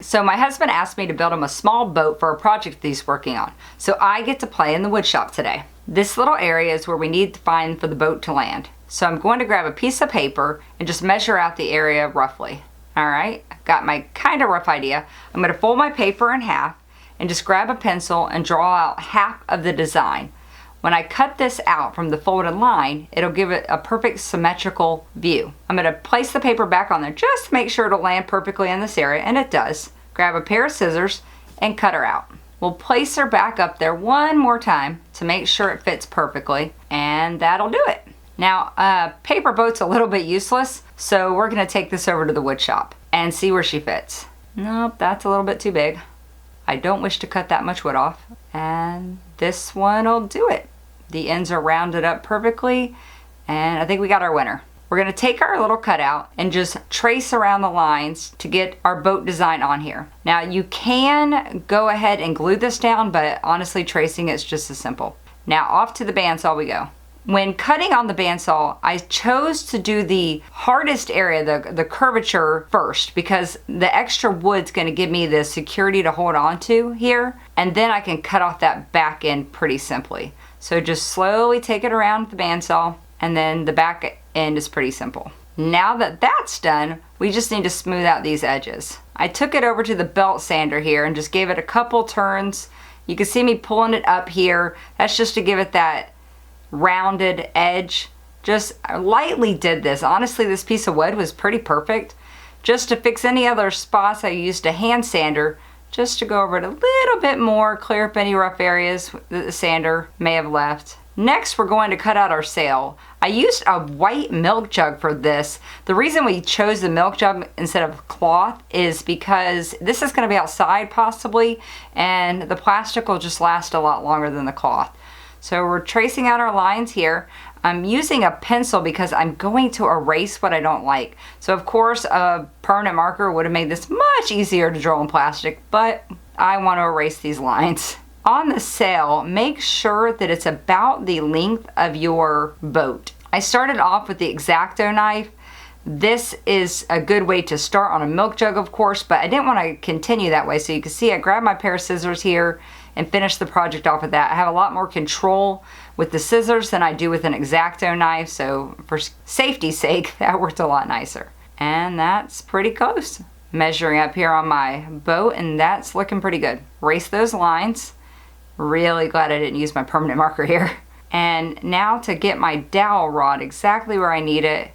So my husband asked me to build him a small boat for a project that he's working on. So I get to play in the wood shop today. This little area is where we need to find for the boat to land. So I'm going to grab a piece of paper and just measure out the area roughly. Alright, got my kind of rough idea. I'm going to fold my paper in half and just grab a pencil and draw out half of the design. When I cut this out from the folded line, it'll give it a perfect symmetrical view. I'm going to place the paper back on there just to make sure it'll land perfectly in this area, and it does. Grab a pair of scissors and cut her out. We'll place her back up there one more time to make sure it fits perfectly, and that'll do it. Now, paper boat's a little bit useless, so we're going to take this over to the wood shop and see where she fits. Nope, that's a little bit too big. I don't wish to cut that much wood off, and this one will do it. The ends are rounded up perfectly, and I think we got our winner. We're going to take our little cutout and just trace around the lines to get our boat design on here. Now you can go ahead and glue this down, but honestly tracing it's just as simple. Now off to the bandsaw we go. When cutting on the bandsaw, I chose to do the hardest area, the curvature first, because the extra wood's going to give me the security to hold on to here, and then I can cut off that back end pretty simply. So just slowly take it around the bandsaw, and then the back end is pretty simple. Now that that's done, we just need to smooth out these edges. I took it over to the belt sander here and just gave it a couple turns. You can see me pulling it up here. That's just to give it that rounded edge. Just lightly did this. Honestly, this piece of wood was pretty perfect. Just to fix any other spots, I used a hand sander just to go over it a little bit more, clear up any rough areas that the sander may have left. Next, we're going to cut out our sail. I used a white milk jug for this. The reason we chose the milk jug instead of cloth is because this is going to be outside possibly, and the plastic will just last a lot longer than the cloth. So we're tracing out our lines here. I'm using a pencil because I'm going to erase what I don't like. So of course a permanent marker would have made this much easier to draw in plastic, but I want to erase these lines. On the sail, make sure that it's about the length of your boat. I started off with the X-Acto knife. This is a good way to start on a milk jug, of course, but I didn't want to continue that way. So you can see I grabbed my pair of scissors here and finished the project off with that. I have a lot more control with the scissors than I do with an X-Acto knife, so for safety's sake, that worked a lot nicer. And that's pretty close. Measuring up here on my boat, and that's looking pretty good. Erase those lines. Really glad I didn't use my permanent marker here. And now to get my dowel rod exactly where I need it,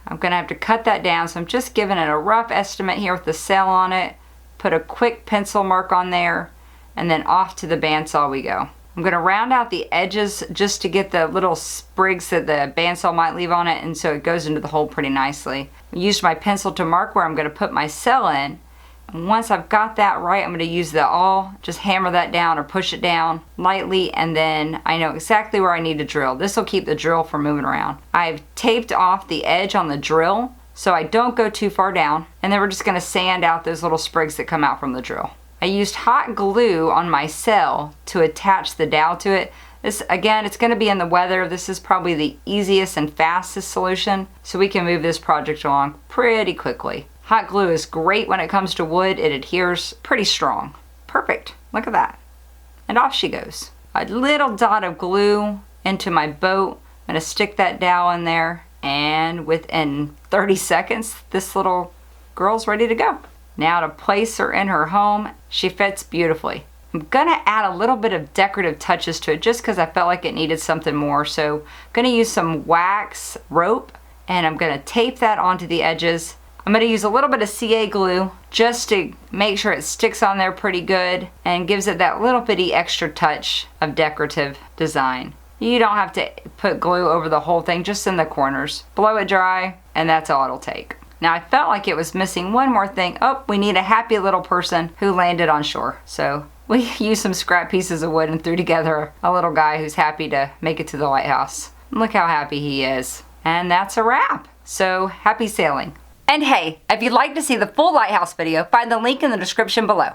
I'm gonna have to cut that down, so I'm just giving it a rough estimate here with the sail on it. Put a quick pencil mark on there, and then off to the bandsaw we go. I'm gonna round out the edges just to get the little sprigs that the bandsaw might leave on it, and so it goes into the hole pretty nicely. I used my pencil to mark where I'm gonna put my sail in. And once I've got that right, I'm going to use the awl, just hammer that down or push it down lightly, and then I know exactly where I need to drill. This will keep the drill from moving around. I've taped off the edge on the drill so I don't go too far down, and then we're just going to sand out those little sprigs that come out from the drill. I used hot glue on my sail to attach the dowel to it. This, again, it's going to be in the weather. This is probably the easiest and fastest solution, so we can move this project along pretty quickly. Hot glue is great when it comes to wood. It adheres pretty strong. Perfect. Look at that. And off she goes. A little dot of glue into my boat. I'm going to stick that dowel in there, and within 30 seconds, this little girl's ready to go. Now to place her in her home. She fits beautifully. I'm going to add a little bit of decorative touches to it just because I felt like it needed something more. So I'm going to use some wax rope, and I'm going to tape that onto the edges. I'm going to use a little bit of CA glue just to make sure it sticks on there pretty good and gives it that little bitty extra touch of decorative design. You don't have to put glue over the whole thing, just in the corners. Blow it dry, and that's all it'll take. Now I felt like it was missing one more thing. Oh, we need a happy little person who landed on shore. So we used some scrap pieces of wood and threw together a little guy who's happy to make it to the lighthouse. Look how happy he is. And that's a wrap. So happy sailing. And hey, if you'd like to see the full lighthouse video, find the link in the description below.